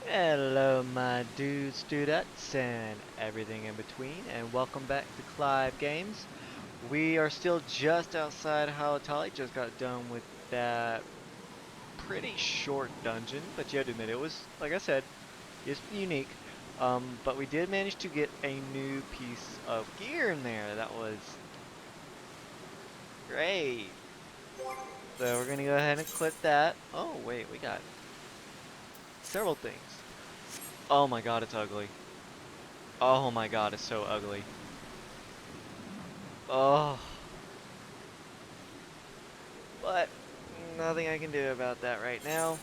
Hello, my dudes, dudettes, and everything in between, and welcome back to Clive Games. We are still just outside Halatali, just got done with that pretty short dungeon, but you have to admit it was, like I said, it's unique. But we did manage to get a new piece of gear in there. That was great. So we're gonna go ahead and click that. Oh wait, we got several things. Oh my god, it's ugly. Oh my god, it's so ugly. Oh, but nothing I can do about that right now.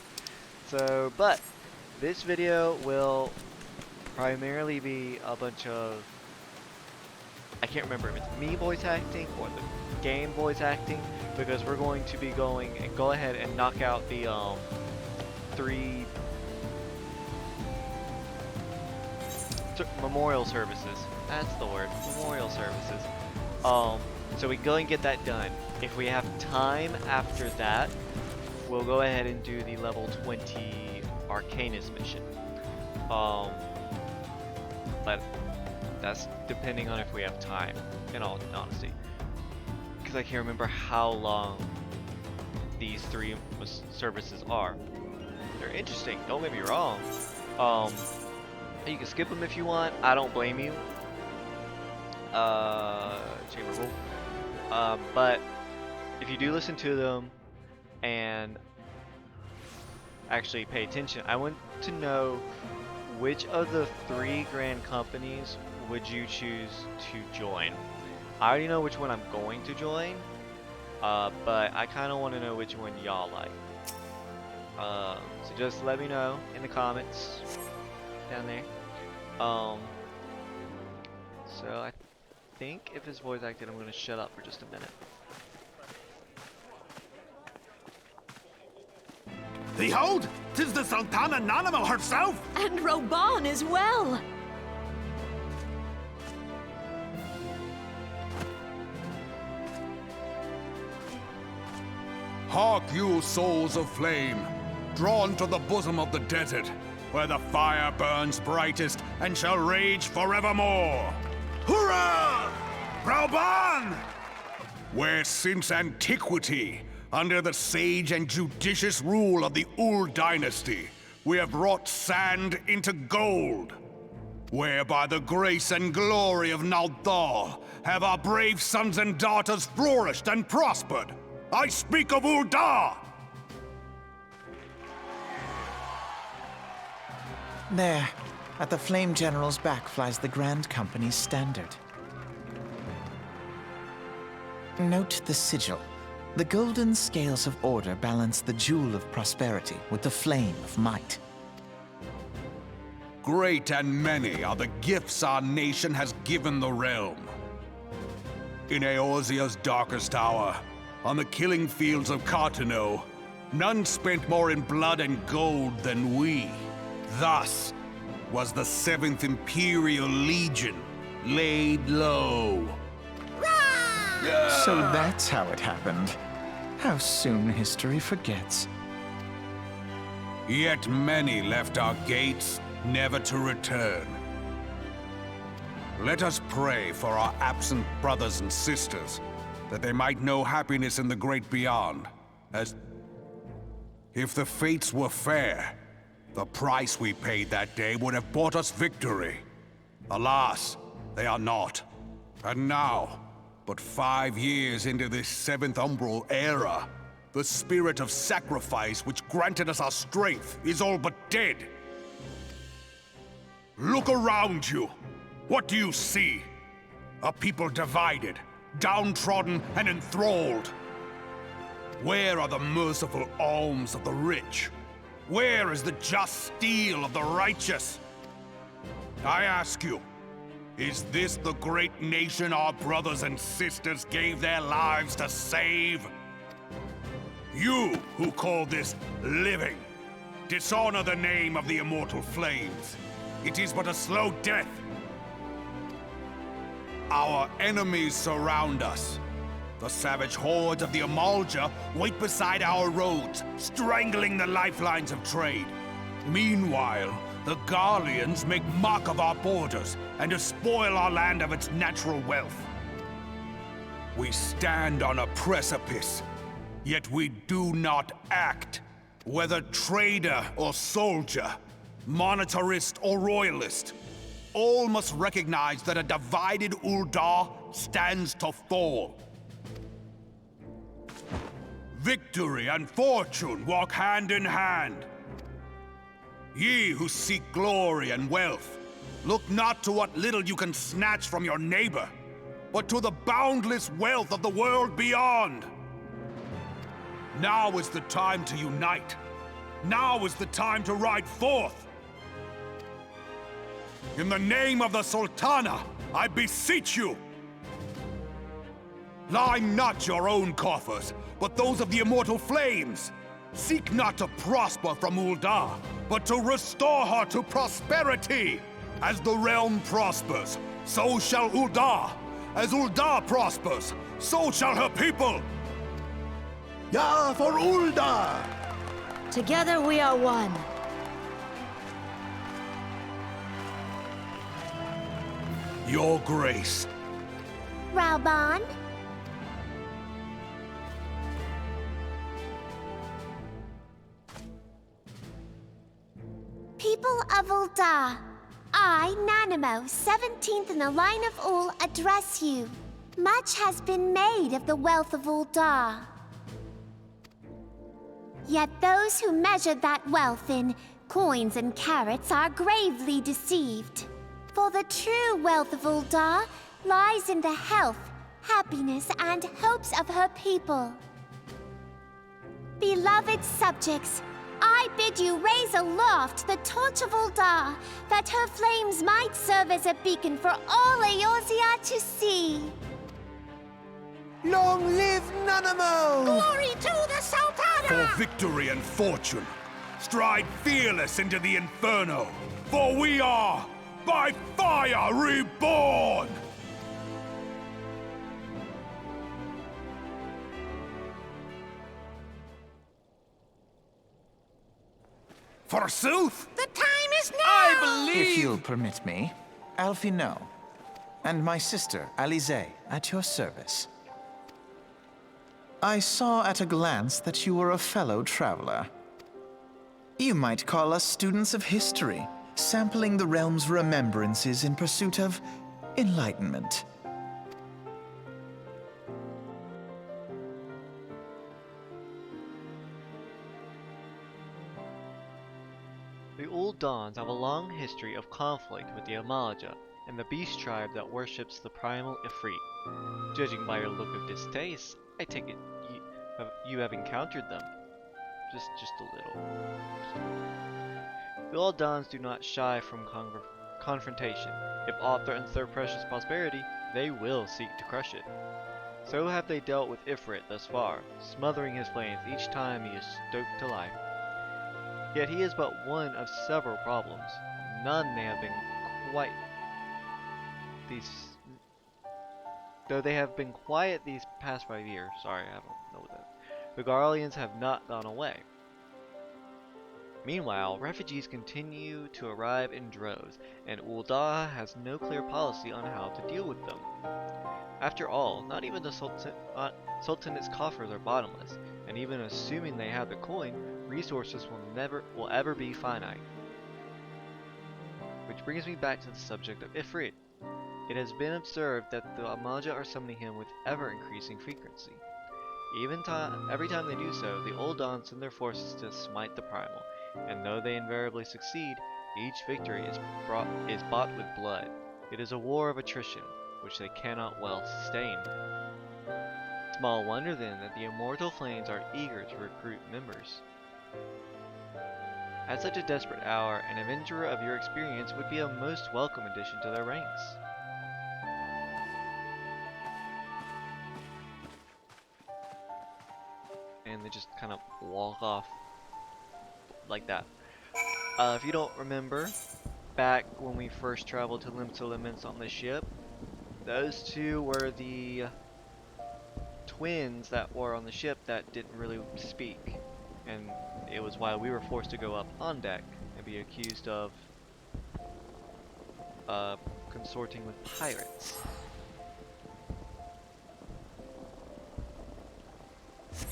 But this video will primarily be a bunch of, I can't remember if it's me voice acting or the game voice acting, because we're going to be going and go ahead and knock out the three memorial services. That's the word, memorial services. So we go and get that done. If we have time after that, we'll go ahead and do the level 20 Arcanist mission. But that's depending on if we have time, in all honesty. Because I can't remember how long these three services are. They're interesting, don't get me wrong. You can skip them if you want, I don't blame you. Chamber Pool. But if you do listen to them and actually pay attention, I want to know which of the three grand companies would you choose to join. I already know which one I'm going to join, but I kind of want to know which one y'all like. So just let me know in the comments down there. So I think if it's voice acted, I'm going to shut up for just a minute. Behold, 'tis the Sultana Nanamal herself! And Roban as well! Hark you, souls of flame, drawn to the bosom of the desert, where the fire burns brightest and shall rage forevermore! Hurrah! Rauban! Where since antiquity, under the sage and judicious rule of the Ul dynasty, we have wrought sand into gold. Where by the grace and glory of Nalthal have our brave sons and daughters flourished and prospered. I speak of Ul'dah! There, at the Flame General's back flies the Grand Company's standard. Note the sigil. The golden scales of order balance the jewel of prosperity with the flame of might. Great and many are the gifts our nation has given the realm. In Eorzea's darkest hour, on the killing fields of Cartano, none spent more in blood and gold than we. Thus was the 7th Imperial Legion laid low. So that's how it happened. How soon history forgets. Yet many left our gates, never to return. Let us pray for our absent brothers and sisters, that they might know happiness in the great beyond, as if the fates were fair, the price we paid that day would have bought us victory. Alas, they are not. And now, but 5 years into this 7th Umbral era, the spirit of sacrifice which granted us our strength is all but dead. Look around you. What do you see? A people divided, downtrodden and enthralled. Where are the merciful alms of the rich? Where is the just steel of the righteous? I ask you, is this the great nation our brothers and sisters gave their lives to save? You who call this living, dishonor the name of the immortal flames. It is but a slow death. Our enemies surround us. The savage hordes of the Amalja wait beside our roads, strangling the lifelines of trade. Meanwhile, The Garleans make mock of our borders and despoil our land of its natural wealth. We stand on a precipice, yet we do not act. Whether trader or soldier, monetarist or royalist, all must recognize that a divided Ul'dah stands to fall. Victory and fortune walk hand in hand. Ye who seek glory and wealth, look not to what little you can snatch from your neighbor, but to the boundless wealth of the world beyond. Now is the time to unite. Now is the time to ride forth. In the name of the Sultana, I beseech you. Line not your own coffers, but those of the immortal flames. Seek not to prosper from Ul'dah, but to restore her to prosperity. As the realm prospers, so shall Ul'dah. As Ul'dah prospers, so shall her people. Ya for Ul'dah! Together we are one. Your Grace. Raoban? People of Ul'dah, I, Nanamo, 17th in the line of Ul, address you. Much has been made of the wealth of Ul'dah. Yet those who measured that wealth in coins and carats are gravely deceived. For the true wealth of Ul'dah lies in the health, happiness, and hopes of her people. Beloved subjects, I bid you raise aloft the torch of Ul'dah, that her flames might serve as a beacon for all Eorzea to see. Long live Nanamo! Glory to the Sultana! For victory and fortune, stride fearless into the Inferno, for we are, by fire, reborn! Forsooth? The time is now! If you'll permit me, Alfie No, and my sister, Alize, at your service. I saw at a glance that you were a fellow traveler. You might call us students of history, sampling the realm's remembrances in pursuit of enlightenment. The Ul'Dahns have a long history of conflict with the Amaja and the beast tribe that worships the primal Ifrit. Judging by your look of distaste, I take it you have encountered them. Just a little. The Ul'Dahns do not shy from confrontation. If aught threatens their precious prosperity, they will seek to crush it. So have they dealt with Ifrit thus far, smothering his flames each time he is stoked to life. Yet he is but one of several problems. None they have been quite though they have been quiet these past 5 years. Sorry, I don't know that. The Garleans have not gone away. Meanwhile, refugees continue to arrive in droves, and Ul'dah has no clear policy on how to deal with them. After all, not even the Sultanate's coffers are bottomless, and even assuming they have the coin, resources will ever be finite. Which brings me back to the subject of Ifrit. It has been observed that the Amaja are summoning him with ever-increasing frequency. Every time they do so, the Ul'Dahn send their forces to smite the primal, and though they invariably succeed, each victory is bought with blood. It is a war of attrition, which they cannot well sustain. Small wonder then that the Immortal Flames are eager to recruit members. At such a desperate hour, an adventurer of your experience would be a most welcome addition to their ranks. And they just kind of walk off like that. If you don't remember, back when we first traveled to Limsa on the ship, those two were the twins that were on the ship that didn't really speak, and it was why we were forced to go up on deck and be accused of consorting with pirates.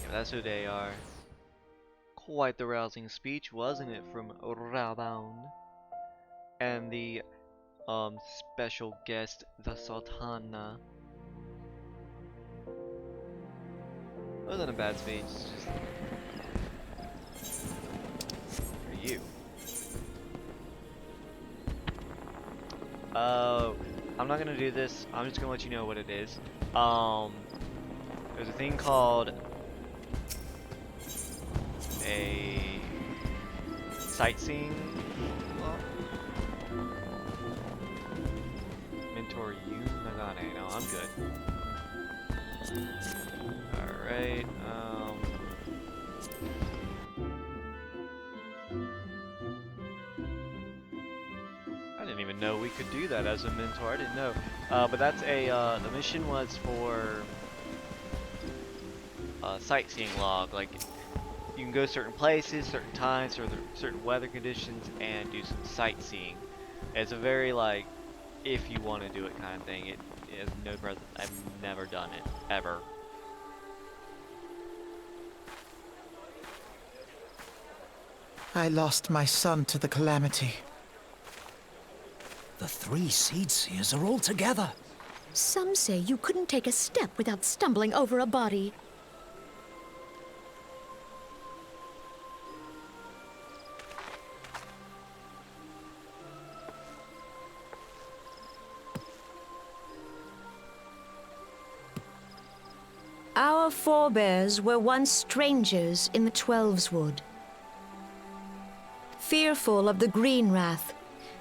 Yeah, that's who they are. Quite the rousing speech, wasn't it, from Raban? And the special guest, the Sultana. It wasn't a bad speech, it's just for you. I'm not gonna do this. I'm just gonna let you know what it is. There's a thing called a sightseeing mentor you Nagane. No, I'm good. Alright, I didn't even know we could do that as a mentor. I didn't know. But that's the mission was for sightseeing log. Like, you can go certain places, certain times, or certain weather conditions, and do some sightseeing. It's a very, like, if you want to do it kind of thing. It has no present. I've never done it, ever. I lost my son to the calamity. The 3 Seed Seers are all together. Some say you couldn't take a step without stumbling over a body. Our forebears were once strangers in the Twelveswood. Fearful of the Green Wrath,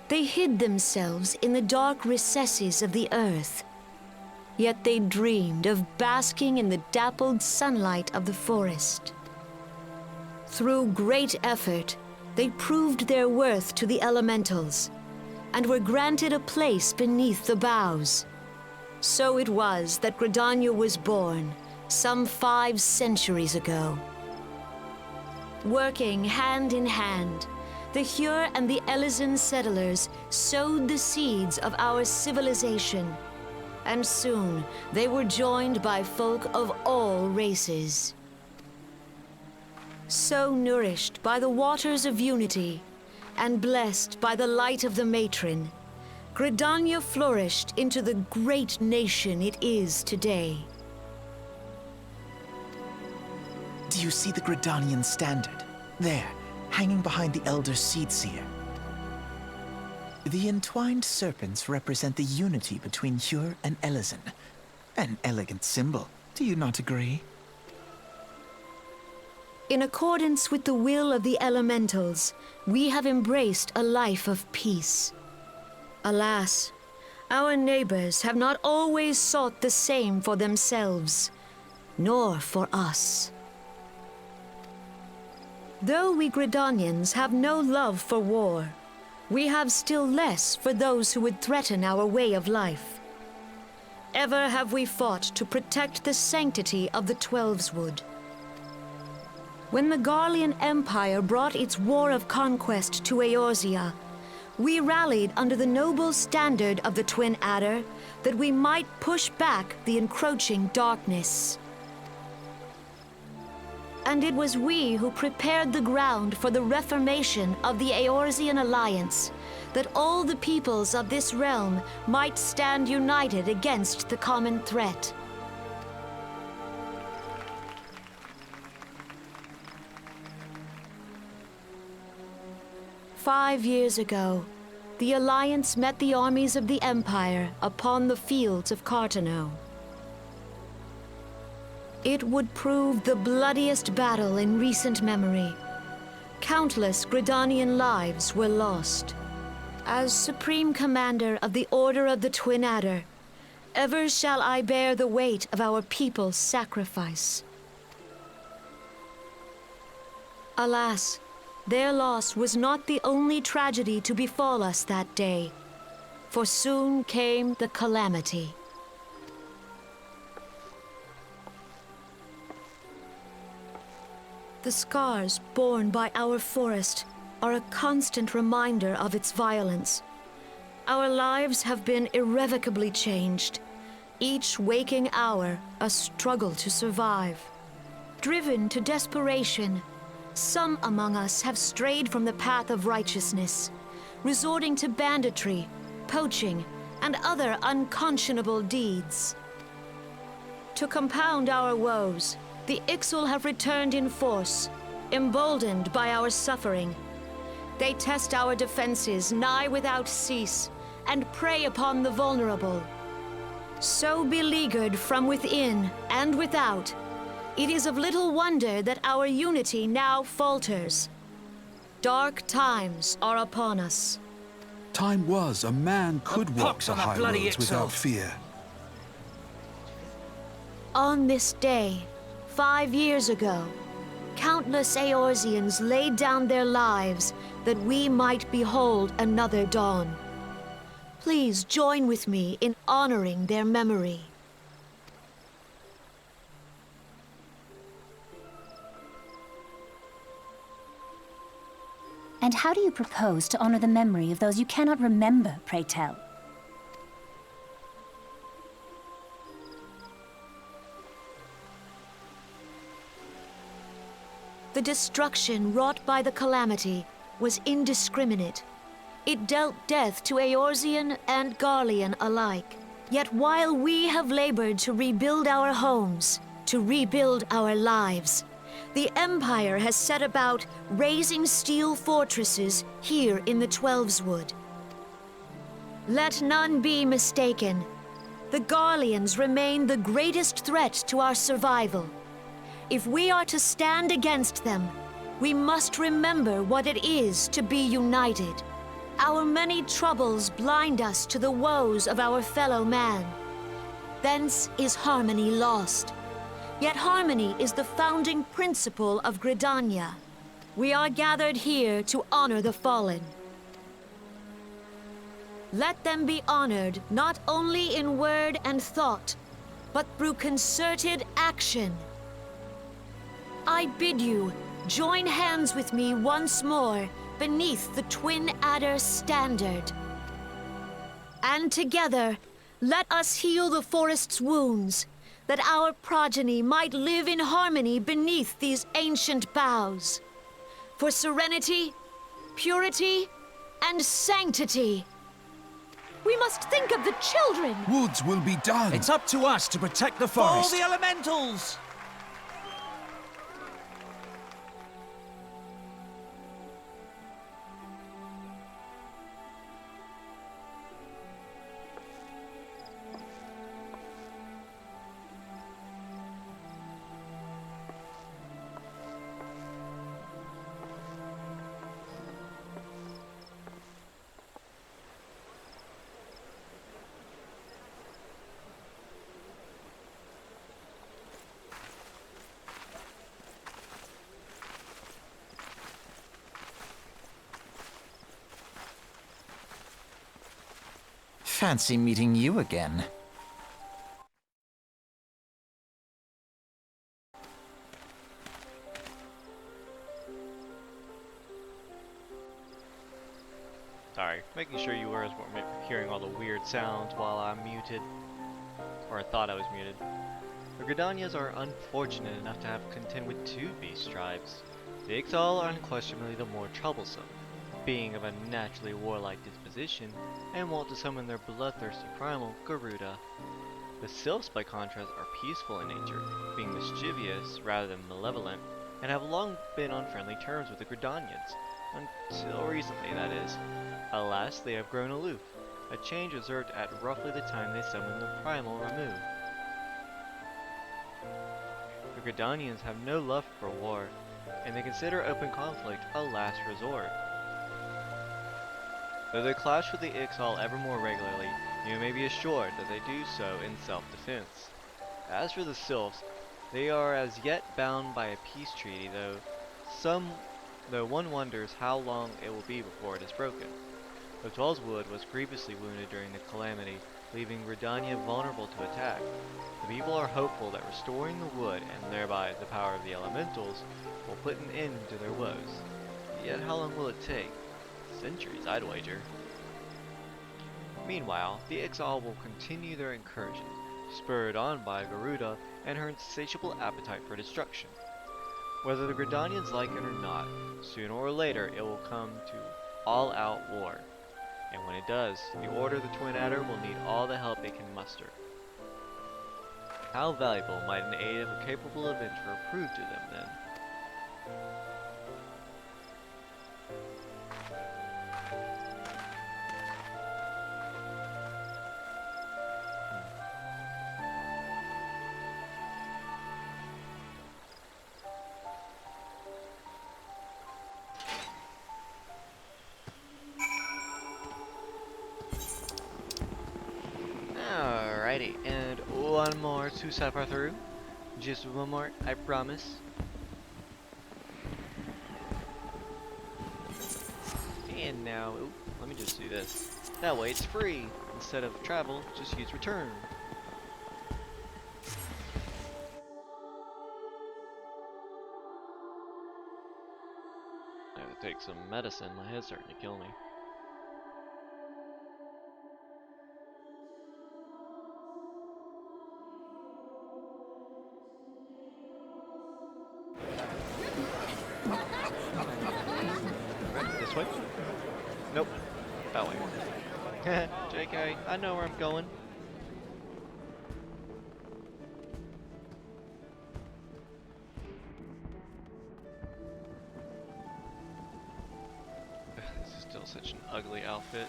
they hid themselves in the dark recesses of the earth. Yet they dreamed of basking in the dappled sunlight of the forest. Through great effort, they proved their worth to the elementals, and were granted a place beneath the boughs. So it was that Gridania was born, some 5 centuries ago. Working hand in hand, the Hyur and the Elysian settlers sowed the seeds of our civilization, and soon they were joined by folk of all races. So nourished by the waters of unity, and blessed by the light of the matron, Gridania flourished into the great nation it is today. Do you see the Gridanian standard? There, hanging behind the Elder Seedseer. The entwined serpents represent the unity between Hyur and Elysian. An elegant symbol, do you not agree? In accordance with the will of the elementals, we have embraced a life of peace. Alas, our neighbors have not always sought the same for themselves, nor for us. Though we Gridanians have no love for war, we have still less for those who would threaten our way of life. Ever have we fought to protect the sanctity of the Twelveswood. When the Garlean Empire brought its war of conquest to Eorzea, we rallied under the noble standard of the Twin Adder that we might push back the encroaching darkness. And it was we who prepared the ground for the reformation of the Eorzean Alliance, that all the peoples of this realm might stand united against the common threat. "5 years ago, the Alliance met the armies of the Empire upon the fields of Carteneau. It would prove the bloodiest battle in recent memory. Countless Gridanian lives were lost. As Supreme Commander of the Order of the Twin Adder, ever shall I bear the weight of our people's sacrifice. Alas, their loss was not the only tragedy to befall us that day, for soon came the calamity. The scars borne by our forest are a constant reminder of its violence. Our lives have been irrevocably changed. Each waking hour, a struggle to survive. Driven to desperation, some among us have strayed from the path of righteousness, resorting to banditry, poaching, and other unconscionable deeds. To compound our woes, the Ixal have returned in force, emboldened by our suffering. They test our defenses nigh without cease, and prey upon the vulnerable. So beleaguered from within and without, it is of little wonder that our unity now falters. Dark times are upon us. Time was a man could walk pox the on the high bloody roads without Ixal. fear. On this day, 5 years ago, countless Eorzeans laid down their lives that we might behold another dawn. Please join with me in honoring their memory. And how do you propose to honor the memory of those you cannot remember, pray tell? The destruction wrought by the calamity was indiscriminate. It dealt death to Eorzean and Garlean alike. Yet while we have labored to rebuild our homes, to rebuild our lives, the Empire has set about raising steel fortresses here in the Twelveswood. Let none be mistaken. The Garleans remain the greatest threat to our survival. If we are to stand against them, we must remember what it is to be united. Our many troubles blind us to the woes of our fellow man. Thence is harmony lost. Yet harmony is the founding principle of Gridania. We are gathered here to honor the fallen. Let them be honored not only in word and thought, but through concerted action. I bid you join hands with me once more beneath the Twin Adder standard. And together, let us heal the forest's wounds, that our progeny might live in harmony beneath these ancient boughs. For serenity, purity, and sanctity. We must think of the children! Woods will be done. It's up to us to protect the For forest. the elementals! Fancy meeting you again. Sorry, making sure you weren't hearing all the weird sounds while I'm muted. Or I thought I was muted. The Gridanians are unfortunate enough to have to contend with two beast tribes. The Ixal are unquestionably the more troublesome, being of a naturally warlike disposition, and want to summon their bloodthirsty primal, Garuda. The Sylphs, by contrast, are peaceful in nature, being mischievous rather than malevolent, and have long been on friendly terms with the Gridanians, until recently, that is. Alas, they have grown aloof, a change observed at roughly the time they summoned the primal Ramuh. The Gridanians have no love for war, and they consider open conflict a last resort. Though they clash with the Ixal ever more regularly, you may be assured that they do so in self-defense. As for the Sylphs, they are as yet bound by a peace treaty, though one wonders how long it will be before it is broken. The Twelveswood was grievously wounded during the calamity, leaving Gridania vulnerable to attack. The people are hopeful that restoring the wood, and thereby the power of the elementals, will put an end to their woes. Yet how long will it take? Centuries, I'd wager. Meanwhile, the Ixal will continue their incursion, spurred on by Garuda and her insatiable appetite for destruction. Whether the Gridanians like it or not, sooner or later it will come to all-out war. And when it does, the Order of the Twin Adder will need all the help it can muster. How valuable might an aid of a capable adventurer prove to them then? Alrighty, and one more to suffer through. Just one more, I promise. And now, ooh, let me just do this. That way it's free. Instead of travel, just use return. I have to take some medicine, my head's starting to kill me. This way? Nope. That way. JK, I know where I'm going. This is still such an ugly outfit.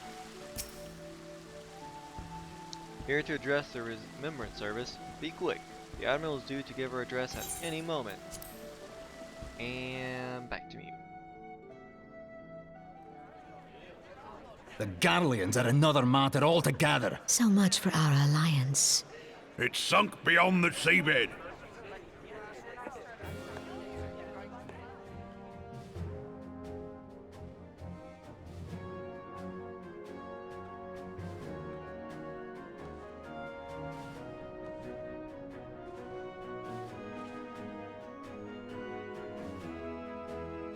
Here to address the remembrance service. Be quick. The Admiral is due to give her address at any moment. And back to me. The Garleans are another matter altogether. So much for our alliance. It's sunk beyond the seabed.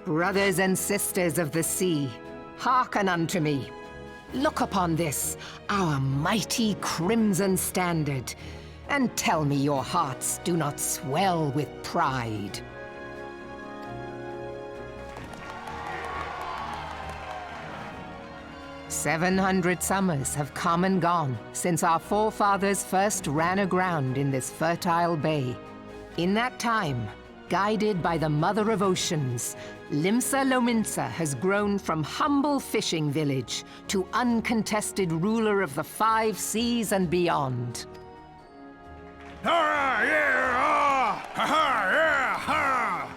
Brothers and sisters of the sea, hearken unto me. Look upon this, our mighty crimson standard, and tell me your hearts do not swell with pride. "700 summers have come and gone since our forefathers first ran aground in this fertile bay. In that time, guided by the Mother of Oceans, Limsa Lominsa has grown from humble fishing village to uncontested ruler of the 5 seas and beyond. Ah, yeah, ah, ha, ha, yeah, ha.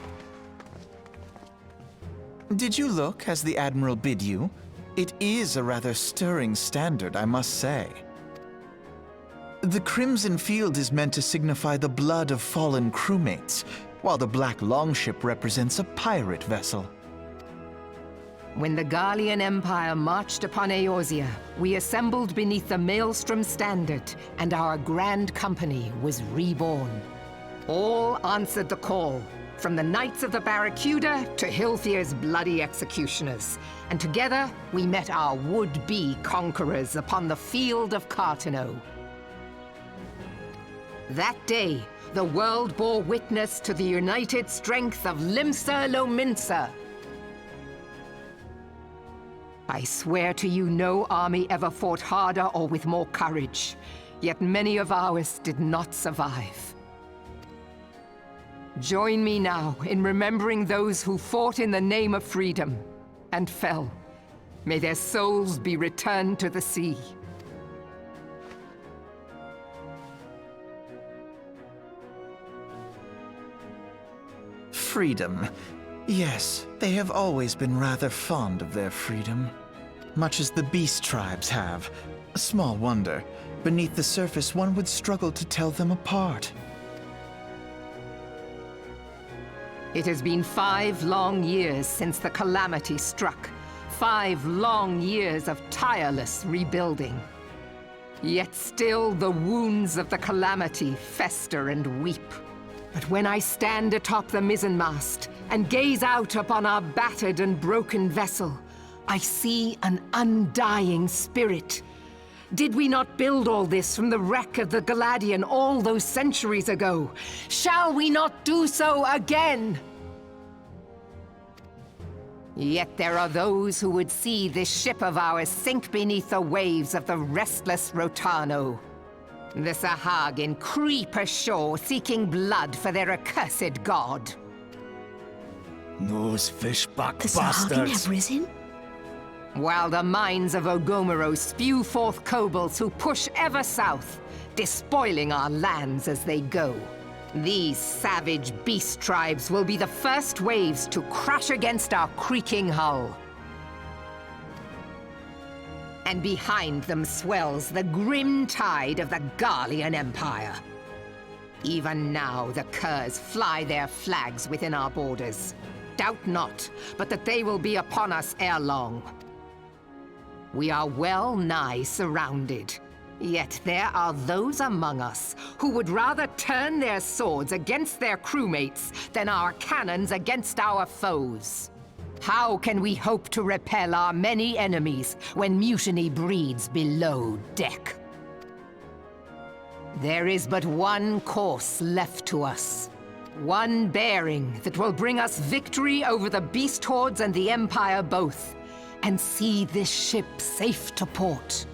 Did you look as the Admiral bid you? It is a rather stirring standard, I must say. The crimson field is meant to signify the blood of fallen crewmates, while the black longship represents a pirate vessel. When the Garlean Empire marched upon Eorzea, we assembled beneath the Maelstrom standard, and our grand company was reborn. All answered the call, from the Knights of the Barracuda to Hilthier's bloody executioners, and together we met our would-be conquerors upon the field of Carteneau. That day, the world bore witness to the united strength of Limsa Lominsa. I swear to you no army ever fought harder or with more courage, yet many of ours did not survive. Join me now in remembering those who fought in the name of freedom and fell. May their souls be returned to the sea. Freedom. Yes, they have always been rather fond of their freedom. Much as the beast tribes have. Small wonder. Beneath the surface, one would struggle to tell them apart. It has been 5 long years since the calamity struck. 5 long years of tireless rebuilding. Yet still the wounds of the calamity fester and weep. But when I stand atop the mizzenmast and gaze out upon our battered and broken vessel, I see an undying spirit, Did we not build all this from the wreck of the Galadian all those centuries ago? Shall we not do so again? Yet there are those who would see this ship of ours sink beneath the waves of the restless Rotano. The Sahagin creep ashore seeking blood for their accursed god. Those fishback The Sahagin have risen? While the mines of Ogomoro spew forth kobolds who push ever south, despoiling our lands as they go. These savage beast tribes will be the first waves to crash against our creaking hull. And behind them swells the grim tide of the Garlean Empire. Even now the Curs fly their flags within our borders. Doubt not, but that they will be upon us ere long. We are well nigh surrounded. Yet there are those among us who would rather turn their swords against their crewmates than our cannons against our foes. How can we hope to repel our many enemies when mutiny breeds below deck? There is but one course left to us. One bearing that will bring us victory over the beast hordes and the Empire both, and see this ship safe to port.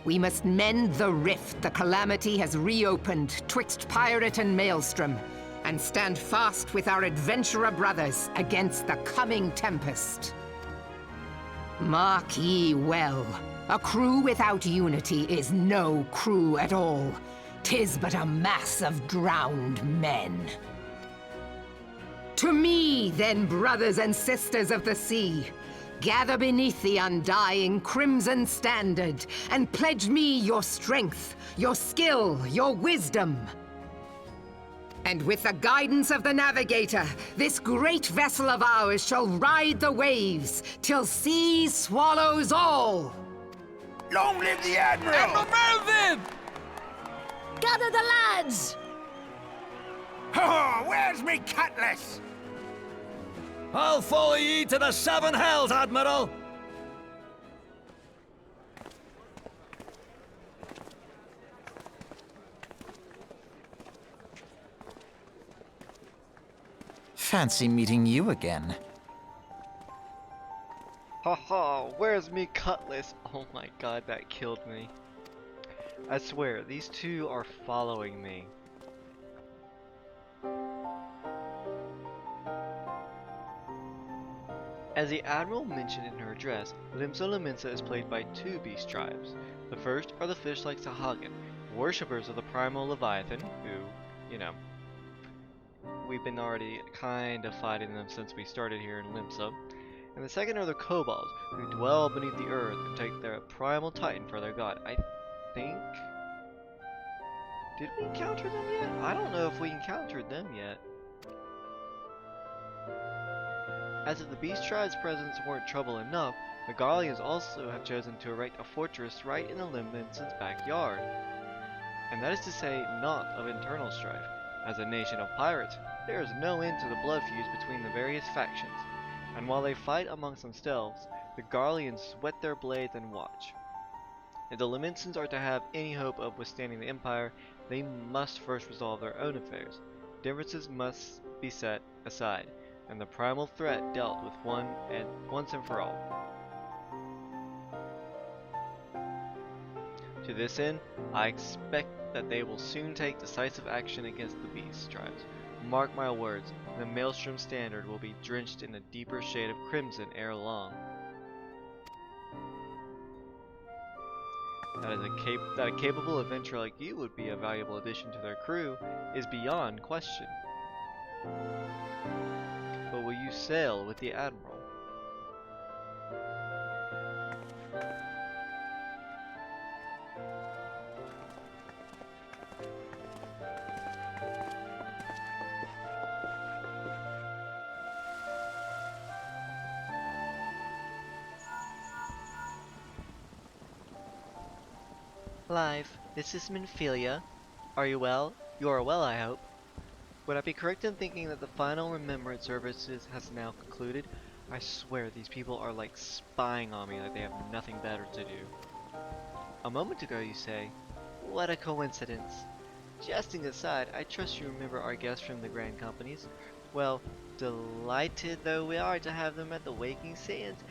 We must mend the rift the Calamity has reopened twixt Pirate and Maelstrom, and stand fast with our adventurer brothers against the coming tempest. Mark ye well, a crew without unity is no crew at all. 'Tis but a mass of drowned men. To me, then, brothers and sisters of the sea, gather beneath the undying crimson standard, and pledge me your strength, your skill, your wisdom. And with the guidance of the navigator, this great vessel of ours shall ride the waves, till sea swallows all! Long live the Admiral! Admiral Melvin! Gather the lads! Oh, where's me cutlass? I'll follow ye to the seven hells, Admiral! Fancy meeting you again. Haha, where's me cutlass? Oh my god, that killed me. I swear, these two are following me. As the Admiral mentioned in her address, Limsa Lominsa is played by two beast tribes. The first are the fish-like Sahagin, worshippers of the primal Leviathan, who, you know, we've been already kind of fighting them since we started here in Limsa. And the second are the kobolds, who dwell beneath the earth and take their primal titan for their god. I think... Did we encounter them yet? I don't know if we encountered them yet. As if the beast tribe's presence weren't trouble enough, the Garleans also have chosen to erect a fortress right in the Limenson's backyard. And that is to say, not of internal strife. As a nation of pirates, there is no end to the blood feuds between the various factions. And while they fight amongst themselves, the Garleans sweat their blades and watch. If the Limensons are to have any hope of withstanding the Empire, they must first resolve their own affairs. Differences must be set aside, and the primal threat dealt with once and for all. To this end, I expect that they will soon take decisive action against the beast tribes. Mark my words, the Maelstrom standard will be drenched in a deeper shade of crimson ere long. That a capable adventurer like you would be a valuable addition to their crew is beyond question. But will you sail with the Admiral? Live, this is Minfilia. Are you well? You are well, I hope. Would I be correct in thinking that the final remembrance services has now concluded? I swear these people are like spying on me like they have nothing better to do. A moment ago, you say? What a coincidence. Jesting aside, I trust you remember our guests from the Grand Companies. Well, delighted though we are to have them at the Waking Sands,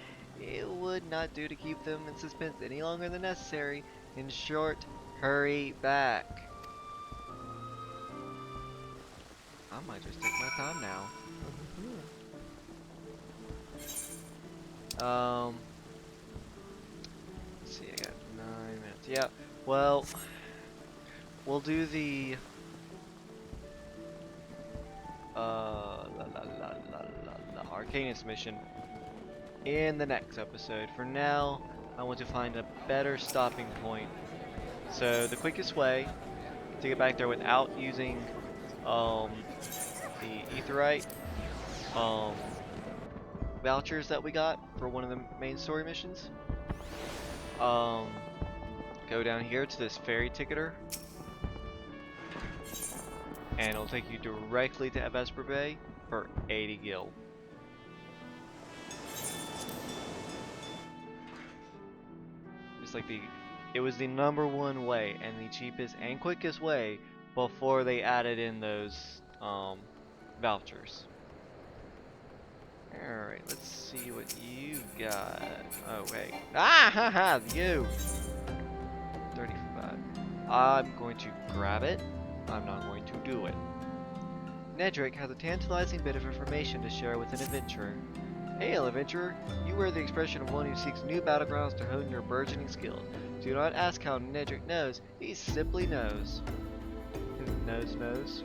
it would not do to keep them in suspense any longer than necessary. In short, hurry back. I might just take my time now. Let's see, I got 9 minutes. Yeah, well, we'll do the Arcanus mission in the next episode. For now, I want to find a better stopping point. So the quickest way to get back there without using the Aetheryte vouchers that we got for one of the main story missions. Go down here to this ferry ticketer, and it'll take you directly to Vesper Bay for 80 gil. Just like it was the #1 way and the cheapest and quickest way before they added in those vouchers. Alright, let's see what you got. Oh wait. Ah ha ha, you! 35. I'm going to grab it. I'm not going to do it. Nedrick has a tantalizing bit of information to share with an adventurer. Hail, adventurer! You wear the expression of one who seeks new battlegrounds to hone your burgeoning skills. Do not ask how Nedrick knows, he simply knows. Knows.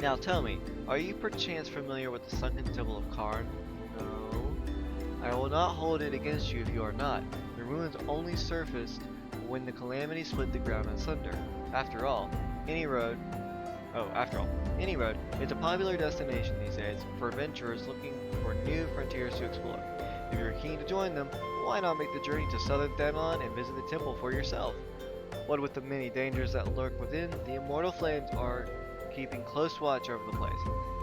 Now tell me, are you perchance familiar with the sunken temple of Karn? No. I will not hold it against you if you are not. The ruins only surfaced when the calamity split the ground asunder. After all, any road is a popular destination these days for adventurers looking for new frontiers to explore. If you're keen to join them, why not make the journey to southern Thanlon and visit the temple for yourself? What with the many dangers that lurk within, the immortal flames are keeping close watch over the place,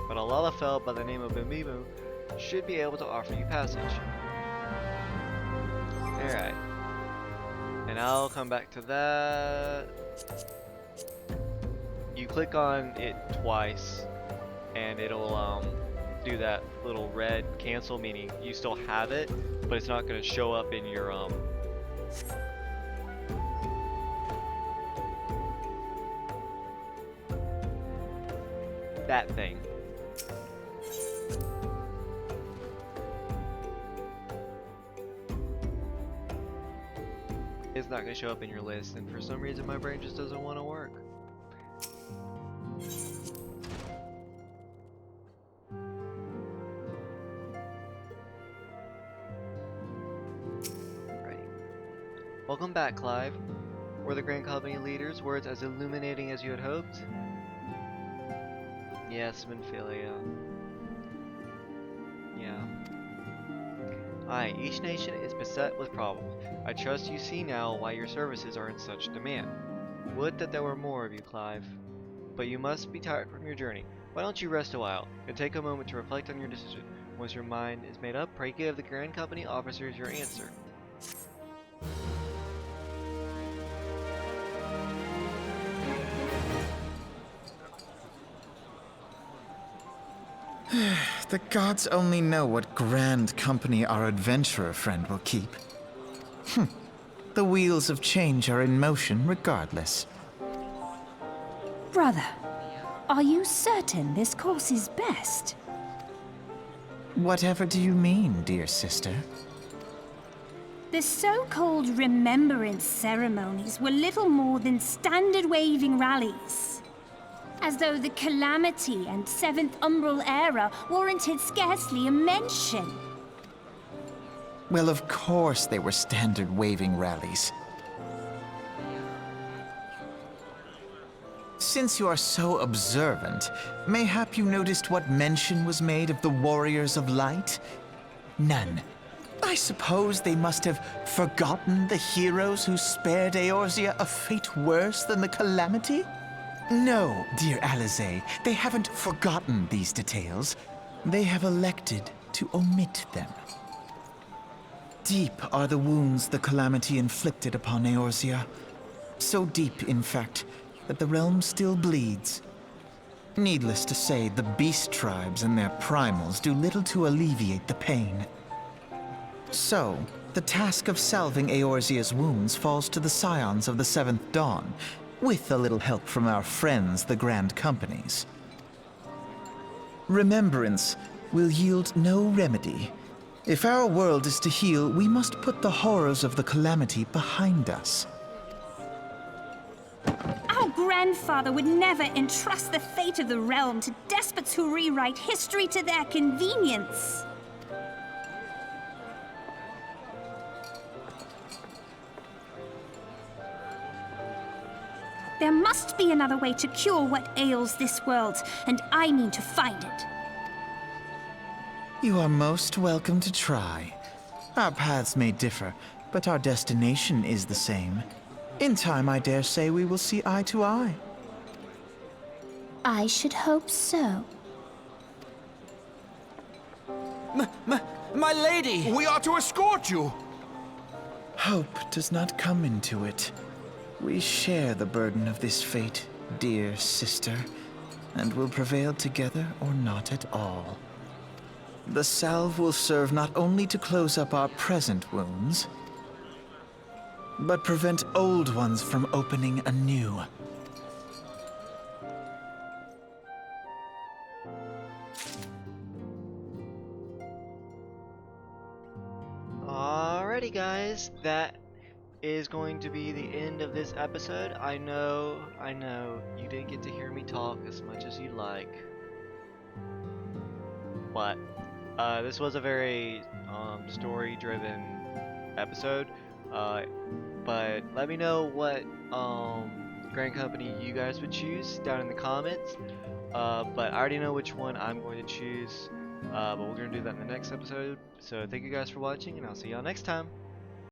but a Lalafell by the name of Bimimu should be able to offer you passage. Alright. And I'll come back to that. You click on it twice, and it'll do that little red cancel, meaning you still have it, but it's not going to show up in your that thing. It's not going to show up in your list, and for some reason my brain just doesn't want to work. Right. Welcome back, Clive. Were the Grand Company leaders' words as illuminating as you had hoped? Yes, Minfilia. Yeah. Aye, each nation is beset with problems. I trust you see now why your services are in such demand. Would that there were more of you, Clive. But you must be tired from your journey. Why don't you rest a while, and take a moment to reflect on your decision. Once your mind is made up, pray give the Grand Company officers your answer. The gods only know what grand company our adventurer friend will keep. The wheels of change are in motion regardless. Brother, are you certain this course is best? Whatever do you mean, dear sister? The so-called remembrance ceremonies were little more than standard waving rallies. As though the Calamity and Seventh Umbral era warranted scarcely a mention. Well, of course they were standard waving rallies. Since you are so observant, mayhap you noticed what mention was made of the Warriors of Light? None. I suppose they must have forgotten the heroes who spared Eorzea a fate worse than the Calamity? No, dear Alisaie, they haven't forgotten these details. They have elected to omit them. Deep are the wounds the calamity inflicted upon Eorzea. So deep, in fact, that the realm still bleeds. Needless to say, the beast tribes and their primals do little to alleviate the pain. So, the task of salving Eorzea's wounds falls to the scions of the Seventh Dawn, with a little help from our friends, the Grand Companies. Remembrance will yield no remedy. If our world is to heal, we must put the horrors of the calamity behind us. Our grandfather would never entrust the fate of the realm to despots who rewrite history to their convenience. There must be another way to cure what ails this world, and I mean to find it. You are most welcome to try. Our paths may differ, but our destination is the same. In time, I dare say we will see eye to eye. I should hope so. My lady! We are to escort you! Hope does not come into it. We share the burden of this fate, dear sister, and will prevail together or not at all. The salve will serve not only to close up our present wounds, but prevent old ones from opening anew. Alrighty guys, that is going to be the end of this episode. I know, you didn't get to hear me talk as much as you'd like. But, this was a very story-driven episode. But let me know what Grand Company you guys would choose down in the comments. But I already know which one I'm going to choose. But we're going to do that in the next episode. So thank you guys for watching, and I'll see y'all next time.